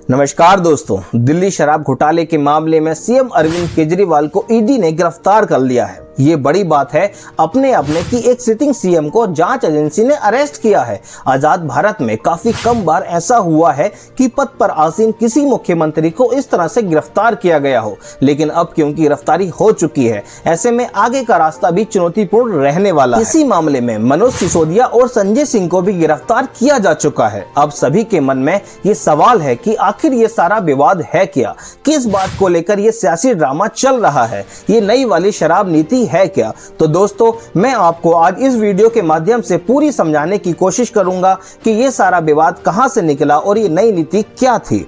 नमस्कार दोस्तों, दिल्ली शराब घोटाले के मामले में सीएम अरविंद केजरीवाल को ईडी ने गिरफ्तार कर लिया है। ये बड़ी बात है अपने कि एक सिटिंग सीएम को जांच एजेंसी ने अरेस्ट किया है। आजाद भारत में काफी कम बार ऐसा हुआ है कि पद पर आसीन किसी मुख्यमंत्री को इस तरह से गिरफ्तार किया गया हो, लेकिन अब क्योंकि गिरफ्तारी हो चुकी है, ऐसे में आगे का रास्ता भी चुनौतीपूर्ण रहने वाला है। इसी मामले में मनोज सिसोदिया और संजय सिंह को भी गिरफ्तार किया जा चुका है। अब सभी के मन में ये सवाल है कि आखिर ये सारा विवाद है क्या, किस बात को लेकर ये सियासी ड्रामा चल रहा है, ये नई वाली शराब नीति है क्या। तो दोस्तों, मैं आपको आज इस वीडियो के माध्यम से पूरी समझाने की कोशिश करूंगा कि ये सारा विवाद कहां से निकला और ये नई नीति क्या थी।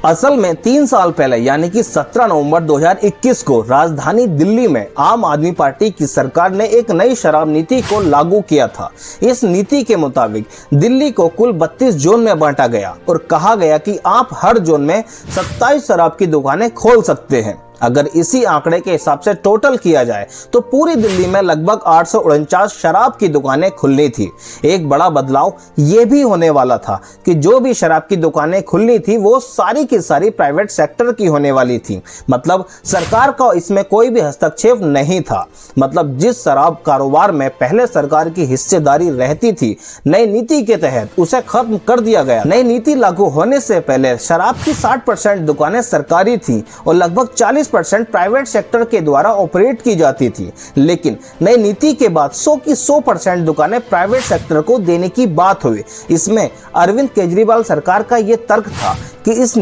असल में 3 साल पहले यानी कि 17 नवंबर 2021 को राजधानी दिल्ली में आम आदमी पार्टी की सरकार ने एक नई शराब नीति को लागू किया था। इस नीति के मुताबिक दिल्ली को कुल 32 जोन में बांटा गया और कहा गया कि आप हर जोन में 27 शराब की दुकानें खोल सकते हैं। अगर इसी आंकड़े के हिसाब से टोटल किया जाए तो पूरी दिल्ली में लगभग 849 शराब की दुकानें खुलनी थी। एक बड़ा बदलाव ये भी होने वाला था कि जो भी शराब की दुकानें खुलनी थी वो सारी की सारी प्राइवेट सेक्टर की होने वाली थी। मतलब सरकार का इसमें कोई भी हस्तक्षेप नहीं था। मतलब जिस शराब कारोबार में पहले सरकार की हिस्सेदारी रहती थी, नई नीति के तहत उसे खत्म कर दिया गया। नई नीति लागू होने से पहले शराब की 60% दुकानें सरकारी थी और लगभग 40% प्राइवेट सेक्टर के द्वारा ऑपरेट की जाती थी। लेकिन नई नीति के बाद 100 की 100% दुकानें प्राइवेट सेक्टर को देने की बात हुई। इसमें अरविंद केजरीवाल सरकार का ये तर्क था कि इस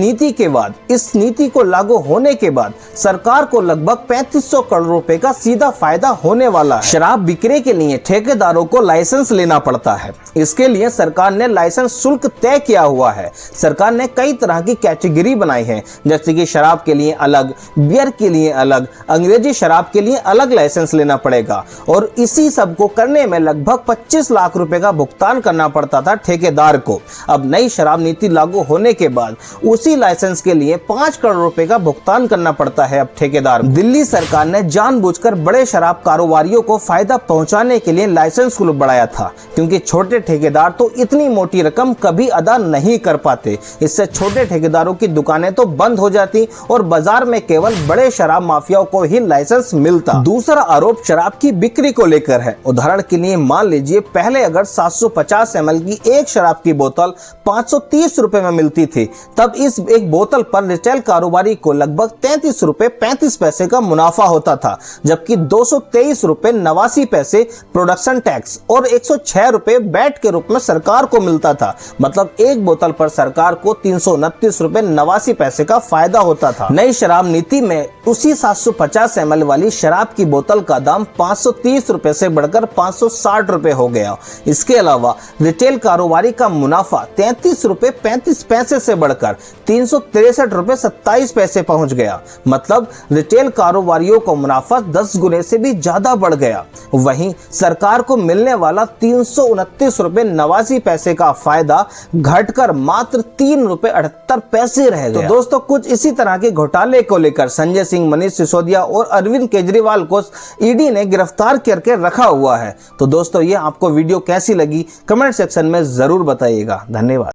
नीति को लागू होने के बाद सरकार को लगभग 3500 करोड़ रुपए का सीधा फायदा होने वाला है। शराब बिक्री के लिए ठेकेदारों को लाइसेंस लेना पड़ता है। इसके लिए सरकार ने लाइसेंस शुल्क तय किया हुआ है। सरकार ने कई तरह की कैटेगरी बनाई है, जैसे कि शराब के लिए अलग, बियर के लिए अलग, अंग्रेजी शराब के लिए अलग लाइसेंस लेना पड़ेगा और इसी सब को करने में लगभग 25 लाख रुपए का भुगतान करना पड़ता था ठेकेदार को। अब नई शराब नीति लागू होने के बाद उसी लाइसेंस के लिए 5 करोड़ रुपए का भुगतान करना पड़ता है अब ठेकेदार। दिल्ली सरकार ने जानबूझकर बड़े शराब कारोबारियों को फायदा पहुंचाने के लिए लाइसेंस शुल्क बढ़ाया था, क्योंकि छोटे ठेकेदार तो इतनी मोटी रकम कभी अदा नहीं कर पाते। इससे छोटे ठेकेदारों की दुकानें तो बंद हो जाती और बाजार में केवल बड़े शराब माफियाओं को ही लाइसेंस मिलता। दूसरा आरोप शराब की बिक्री को लेकर है। उदाहरण के लिए मान लीजिए, पहले अगर 750 ml की एक शराब की बोतल 530 रुपए में मिलती थी, तब इस एक बोतल पर रिटेल कारोबारी को लगभग 33 रुपए 35 पैसे का मुनाफा होता था, जबकि 223 रुपए 89 पैसे प्रोडक्शन टैक्स और 106 रुपए वैट के रूप में सरकार को मिलता था। मतलब एक बोतल पर सरकार को 329 रुपए 89 पैसे का फायदा होता था। नई शराब नीति में उसी 750 ml वाली शराब की बोतल का दाम 530 रुपए से बढ़कर 560 रुपए हो गया। इसके अलावा रिटेल कारोबारी का मुनाफा 33 रुपए 35 पैसे से बढ़कर 363 रुपए 27 पैसे पहुंच गया। मतलब रिटेल कारोबारियों को मुनाफा 10 गुने से भी ज्यादा बढ़ गया। वहीं सरकार को मिलने वाला 329 रुपए 89 पैसे का फायदा घटकर मात्र 3 रुपए 78 पैसे रह गया। तो दोस्तों, कुछ इसी तरह के घोटाले को लेकर संजय सिंह, मनीष सिसोदिया और अरविंद केजरीवाल को ईडी ने गिरफ्तार करके रखा हुआ है। तो दोस्तों, ये आपको वीडियो कैसी लगी कमेंट सेक्शन में जरूर बताइएगा। धन्यवाद।